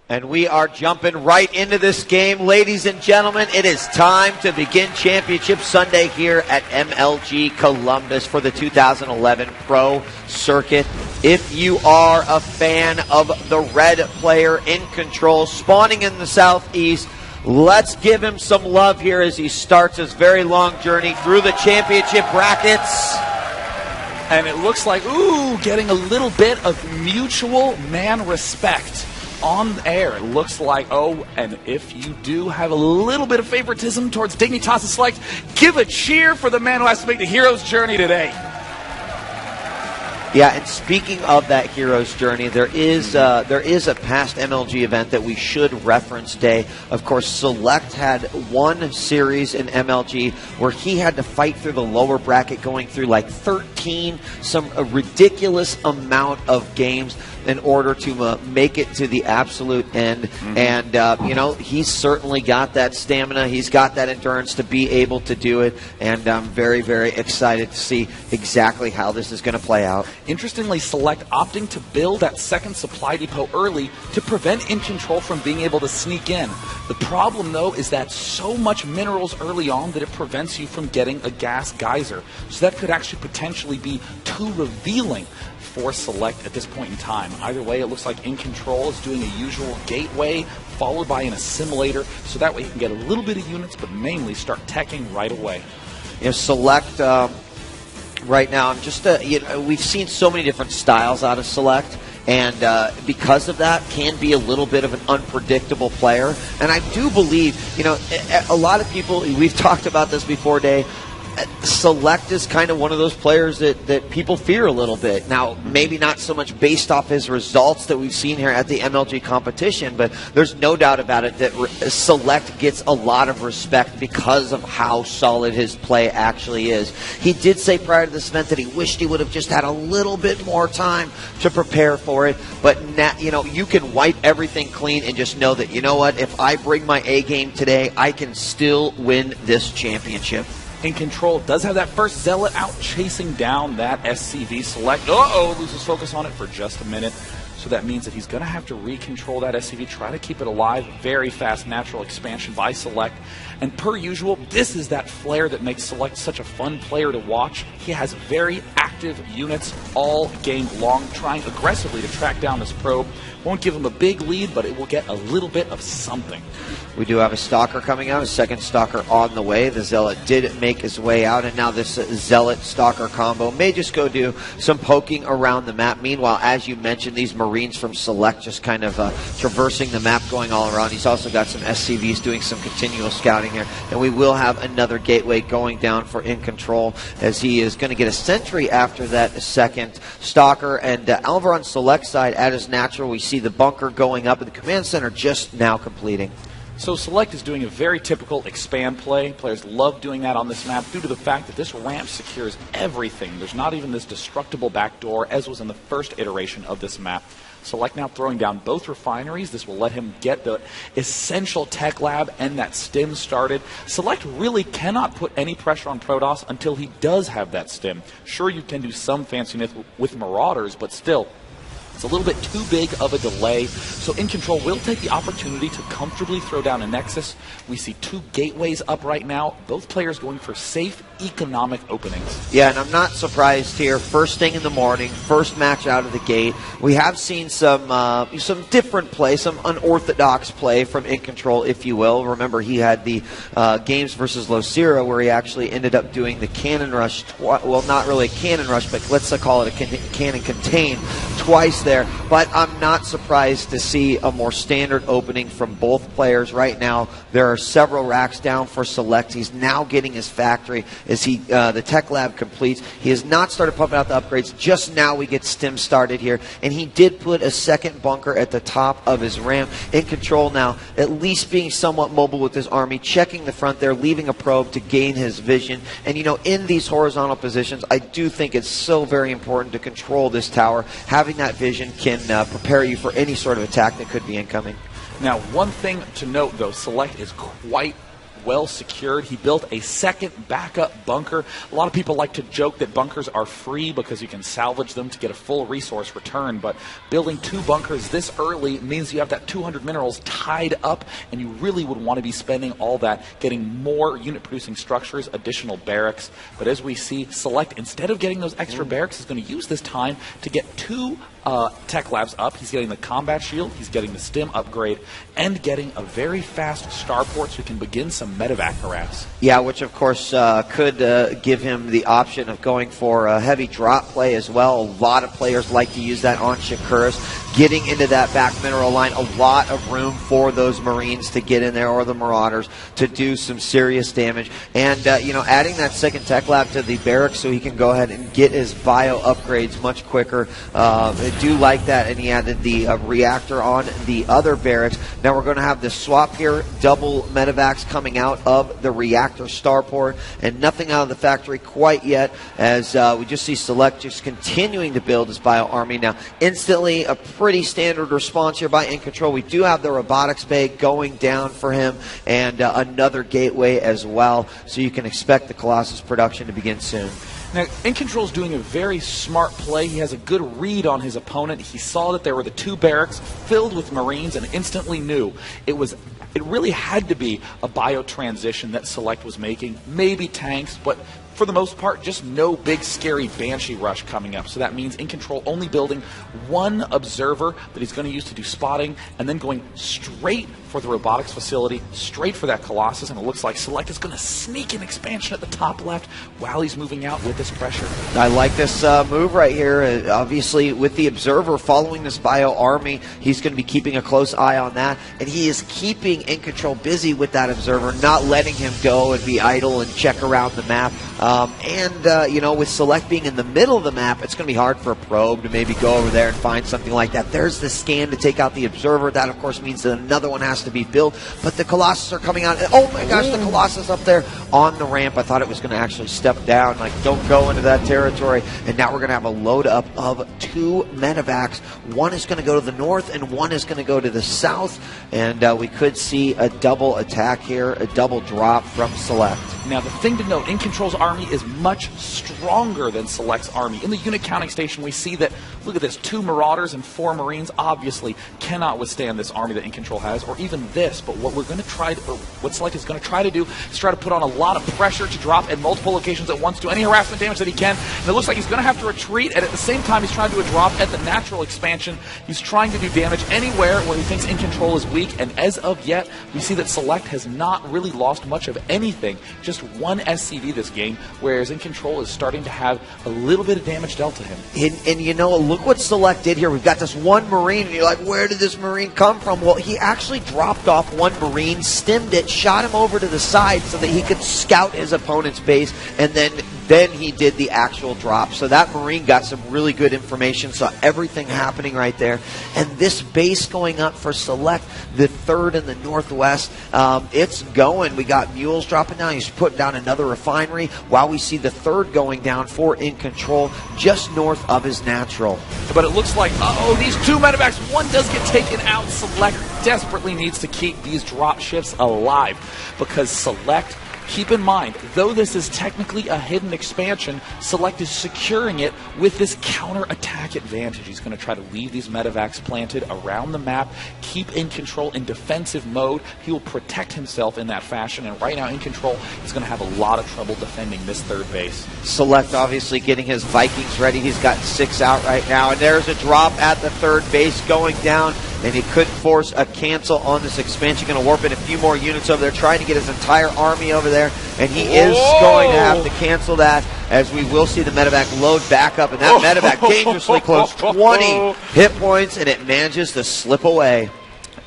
And we are jumping right into this game, ladies and gentlemen. It is time to begin Championship Sunday here at MLG Columbus for the 2011 Pro Circuit. If you are a fan of the red player in control, spawning in the southeast, let's give him some love here as he starts his very long journey through the championship brackets. And it looks like, getting a little bit of mutual man respect on air. It looks like, and if you do have a little bit of favoritism towards Dignitas Select, give a cheer for the man who has to make the hero's journey today. Yeah, and speaking of that hero's journey, there is a past MLG event that we should reference today. Of course, Select had one series in MLG where he had to fight through the lower bracket, going through like 13, a ridiculous amount of games in order to make it to the absolute end. And, he's certainly got that stamina. He's got that endurance to be able to do it. And I'm very, very excited to see exactly how this is going to play out. Interestingly, Select opting to build that second supply depot early to prevent In Control from being able to sneak in. The problem, though, is that so much minerals early on that it prevents you from getting a gas geyser. So that could actually potentially be too revealing for Select at this point in time. Either way, it looks like In Control is doing a usual gateway followed by an assimilator, so that way he can get a little bit of units, but mainly start teching right away. Select right now, I'm just we've seen so many different styles out of Select, and because of that, can be a little bit of an unpredictable player. And I do believe, a lot of people, we've talked about this before, Dave, Select is kind of one of those players that people fear a little bit. Now, maybe not so much based off his results that we've seen here at the MLG competition, but there's no doubt about it that Select gets a lot of respect because of how solid his play actually is. He did say prior to this event that he wished he would have just had a little bit more time to prepare for it, but now, you can wipe everything clean and just know that, if I bring my A game today, I can still win this championship. In Control does have that first Zealot out chasing down that SCV Select. Loses focus on it for just a minute. So that means that he's going to have to recontrol that SCV, try to keep it alive. Very fast natural expansion by Select. And per usual, this is that flare that makes Select such a fun player to watch. He has very active units all game long, trying aggressively to track down this probe. Won't give him a big lead, but it will get a little bit of something. We do have a Stalker coming out, a second Stalker on the way. The Zealot did make his way out, and now this Zealot-Stalker combo may just go do some poking around the map. Meanwhile, as you mentioned, these Marines from Select just kind of traversing the map, going all around. He's also got some SCVs doing some continual scouting here, and we will have another gateway going down for In Control, as he is going to get a sentry after that second Stalker. And Alvar on Select side, at his natural, we see the bunker going up, and the command center just now completing. So Select is doing a very typical expand play. Players love doing that on this map due to the fact that this ramp secures everything. There's not even this destructible backdoor, as was in the first iteration of this map. Select now throwing down both refineries. This will let him get the essential tech lab and that stim started. Select really cannot put any pressure on Protoss until he does have that stim. Sure, you can do some fanciness with Marauders, but still, it's a little bit too big of a delay. So In Control will take the opportunity to comfortably throw down a Nexus. We see two gateways up right now. Both players going for safe, economic openings. Yeah, and I'm not surprised here. First thing in the morning, first match out of the gate. We have seen some different play, some unorthodox play from In Control, if you will. Remember, he had the games versus Losira where he actually ended up doing the cannon rush. Well, not really a cannon rush, but let's call it a cannon contain twice there. But I'm not surprised to see a more standard opening from both players right now. There are several racks down for Select. He's now getting his factory as the tech lab completes. He has not started pumping out the upgrades. Just now we get stim started here, and he did put a second bunker at the top of his ramp. In Control now, at least being somewhat mobile with his army, checking the front there, leaving a probe to gain his vision. And in these horizontal positions, I do think it's so very important to control this tower. Having that vision can prepare you for any sort of attack that could be incoming. Now, one thing to note, though, Select is quite well secured. He built a second backup bunker. A lot of people like to joke that bunkers are free because you can salvage them to get a full resource return, but building 2 bunkers this early means you have that 200 minerals tied up, and you really would want to be spending all that getting more unit-producing structures, additional barracks. But as we see, Select, instead of getting those extra barracks, is going to use this time to get 2 tech labs up. He's getting the combat shield, he's getting the stim upgrade, and getting a very fast starport so he can begin some medevac harass. Yeah, which of course could give him the option of going for a heavy drop play as well. A lot of players like to use that on Shakuras. Getting into that back mineral line, a lot of room for those Marines to get in there, or the Marauders, to do some serious damage. And, adding that second tech lab to the barracks so he can go ahead and get his bio upgrades much quicker. I do like that, and he added the reactor on the other barracks. Now we're going to have this swap here, double medevacs coming out of the reactor starport, and nothing out of the factory quite yet, as we just see Select just continuing to build his bio army. Now, instantly, a pretty standard response here by incontrol. We do have the robotics bay going down for him, and another gateway as well, so you can expect the Colossus production to begin soon. Now, incontrol is doing a very smart play. He has a good read on his opponent. He saw that there were the 2 barracks filled with Marines and instantly knew it really had to be a bio transition that Select was making. Maybe tanks, but for the most part, just no big scary Banshee rush coming up. So that means incontrol only building 1 observer that he's going to use to do spotting, and then going straight for the robotics facility, straight for that Colossus, and it looks like Select is going to sneak an expansion at the top left while he's moving out with this pressure. I like this move right here. Obviously, with the observer following this bio army, he's going to be keeping a close eye on that, and he is keeping incontrol busy with that observer, not letting him go and be idle and check around the map. With Select being in the middle of the map, it's going to be hard for a probe to maybe go over there and find something like that. There's the scan to take out the observer. That, of course, means that another one has to be built. But the Colossus are coming out. Oh, my gosh, the Colossus up there on the ramp. I thought it was going to actually step down. Like, don't go into that territory. And now we're going to have a load up of 2 medevacs. One is going to go to the north, and one is going to go to the south. And we could see a double attack here, a double drop from Select. Now, the thing to note, incontrol's army is much stronger than Select's army. In the unit counting station, we see that, look at this, 2 Marauders and 4 Marines obviously cannot withstand this army that incontrol has, or even this. But what we're going to try, or what Select is going to try to do, is try to put on a lot of pressure to drop at multiple locations at once, do any harassment damage that he can. And it looks like he's going to have to retreat, and at the same time, he's trying to do a drop at the natural expansion. He's trying to do damage anywhere where he thinks incontrol is weak, and as of yet, we see that Select has not really lost much of anything, just 1 SCV this game, whereas incontrol is starting to have a little bit of damage dealt to him. And look what Select did here. We've got this 1 Marine, and you're like, where did this Marine come from? Well, he actually dropped off 1 Marine, stemmed it, shot him over to the side so that he could scout his opponent's base, and then he did the actual drop. So that Marine got some really good information, saw everything happening right there. And this base going up for Select, the 3rd in the northwest, it's going. We got Mules dropping down. He's putting down another refinery, while we see the 3rd going down for incontrol just north of his natural. But it looks like, these 2 medevacs, one does get taken out. Select desperately needs to keep these drop ships alive, because Select, keep in mind, though this is technically a hidden expansion, Select is securing it with this counter-attack advantage. He's going to try to leave these medevacs planted around the map, keep incontrol in defensive mode. He will protect himself in that fashion, and right now incontrol is going to have a lot of trouble defending this 3rd base. Select obviously getting his Vikings ready. He's got 6 out right now, and there's a drop at the 3rd base going down, and he could force a cancel on this expansion. Going to warp in a few more units over there, trying to get his entire army over there, and he is going to have to cancel that, as we will see the medevac load back up, and that medevac dangerously close, 20 hit points, and it manages to slip away.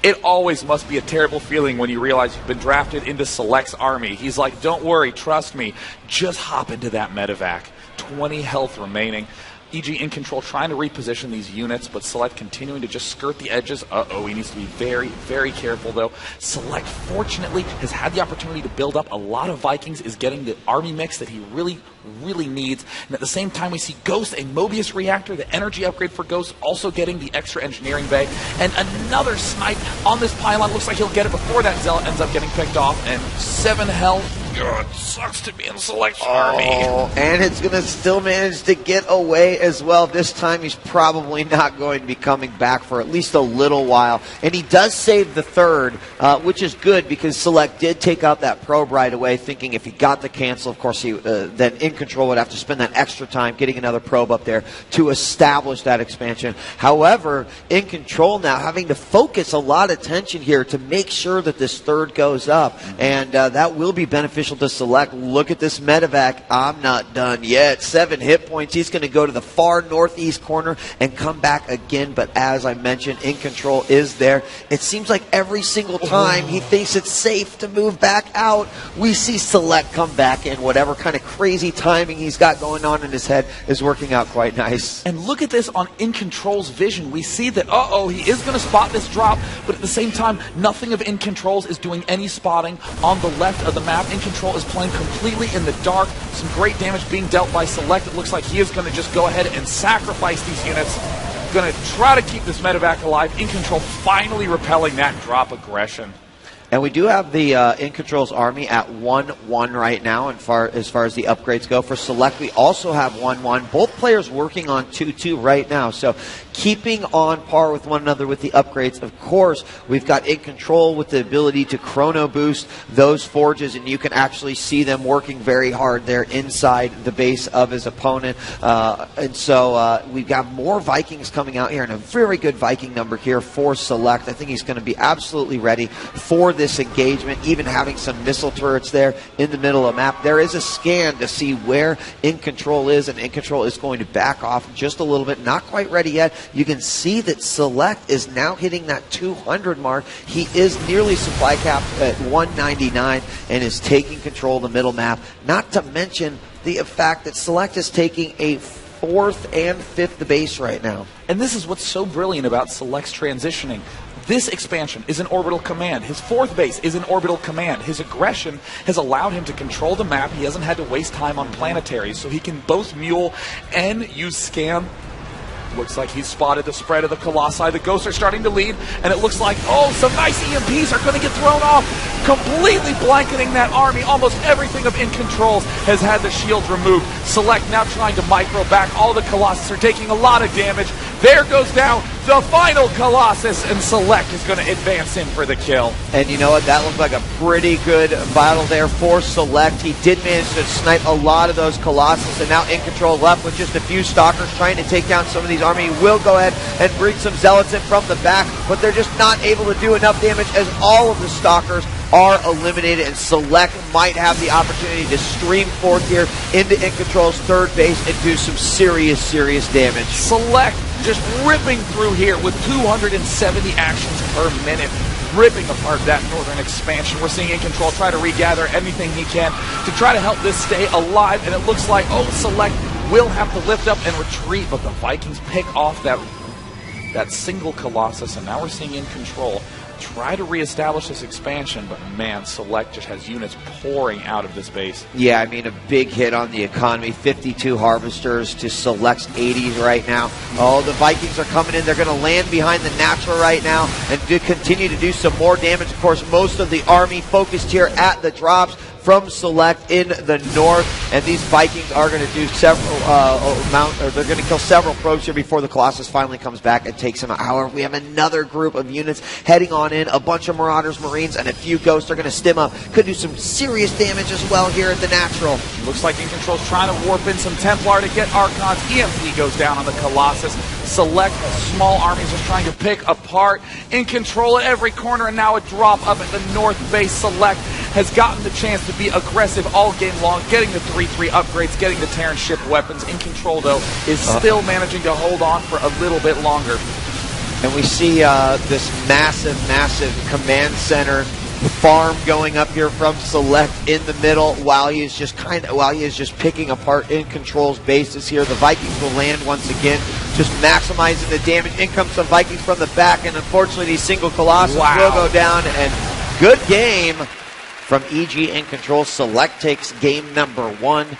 It always must be a terrible feeling when you realize you've been drafted into Select's army. He's like, don't worry, trust me, just hop into that medevac. 20 health remaining. EG in control, trying to reposition these units, but Select continuing to just skirt the edges. He needs to be very, very careful, though. Select, fortunately, has had the opportunity to build up a lot of Vikings, is getting the army mix that he really, really needs. And at the same time, we see Ghost, a Mobius reactor, the energy upgrade for Ghost, also getting the extra engineering bay. And another snipe on this pylon. Looks like he'll get it before that Zealot ends up getting picked off. And 7 health. It sucks to be in Select's army. And it's going to still manage to get away as well. This time he's probably not going to be coming back for at least a little while. And he does save the third, which is good because Select did take out that probe right away, thinking if he got the cancel, of course, he then in control would have to spend that extra time getting another probe up there to establish that expansion. However, in control now, having to focus a lot of attention here to make sure that this third goes up. And that will be beneficial to Select. Look at this medevac. I'm not done yet. 7 hit points. He's going to go to the far northeast corner and come back again. But as I mentioned, in control is there. It seems like every single time he thinks it's safe to move back out, we see Select come back in. Whatever kind of crazy timing he's got going on in his head is working out quite nice. And look at this on In Control's vision. We see that, he is going to spot this drop, but at the same time, nothing of In Control's is doing any spotting on the left of the map. In Control is playing completely in the dark. Some great damage being dealt by Select. It looks like he is going to just go ahead and sacrifice these units. Going to try to keep this medevac alive. In Control finally repelling that drop aggression. And we do have the In Control's army at 1-1 right now as far as the upgrades go. For Select, we also have 1-1. Both players working on 2-2 right now. So keeping on par with one another with the upgrades. Of course, we've got In Control with the ability to chrono boost those forges, and you can actually see them working very hard there inside the base of his opponent. And so we've got more Vikings coming out here, and a very good Viking number here for Select. I think he's going to be absolutely ready for this engagement, even having some missile turrets there in the middle of the map. There is a scan to see where In Control is, and In Control is going to back off just a little bit. Not quite ready yet. You can see that Select is now hitting that 200 mark. He is nearly supply capped at 199 and is taking control of the middle map. Not to mention the fact that Select is taking a 4th and 5th base right now. And this is what's so brilliant about Select's transitioning. This expansion is an orbital command. His 4th base is an orbital command. His aggression has allowed him to control the map. He hasn't had to waste time on planetaries, so he can both mule and use scan. Looks like he's spotted the spread of the Colossi. The Ghosts are starting to lead, and it looks like, some nice EMPs are going to get thrown off, completely blanketing that army. Almost everything of In Control has had the shields removed. Select now trying to micro back. All the Colossus are taking a lot of damage. There goes down the final Colossus, and Select is going to advance in for the kill. And you know what? That looked like a pretty good battle there for Select. He did manage to snipe a lot of those Colossus, and now In Control left with just a few Stalkers trying to take down some of these army. He will go ahead and bring some Zealots in from the back, but they're just not able to do enough damage as all of the Stalkers are eliminated, and Select might have the opportunity to stream forth here into In Control's 3rd base and do some serious, serious damage. Select just ripping through here with 270 actions per minute, ripping apart that northern expansion. We're seeing In Control try to regather anything he can to try to help this stay alive, and it looks like, Select will have to lift up and retreat, but the Vikings pick off that single Colossus, and now we're seeing In Control try to reestablish this expansion, but man, Select just has units pouring out of this base. Yeah, I mean, a big hit on the economy. 52 Harvesters to Select's 80s right now. The Vikings are coming in. They're going to land behind the natural right now and continue to do some more damage. Of course, most of the army focused here at the drops from Select in the north, and these Vikings are going to do several they're going to kill several probes here before the Colossus finally comes back and takes them out. However, we have another group of units heading on in, a bunch of Marauders, Marines, and a few Ghosts are going to stim up. Could do some serious damage as well here at the natural. Looks like In Control's trying to warp in some Templar to get Archons. EMP goes down on the Colossus. Select small armies just trying to pick apart In Control at every corner, and now a drop up at the north base. Select has gotten the chance to be aggressive all game long, getting the 3-3 upgrades, getting the Terran ship weapons. In Control, though, is still managing to hold on for a little bit longer. And we see this massive, massive command center farm going up here from Select in the middle while he is just picking apart In Control's bases here. The Vikings will land once again, just maximizing the damage. In comes some Vikings from the back, and unfortunately these single Colossus will go down, and good game from EG In Control. Select takes game number 1.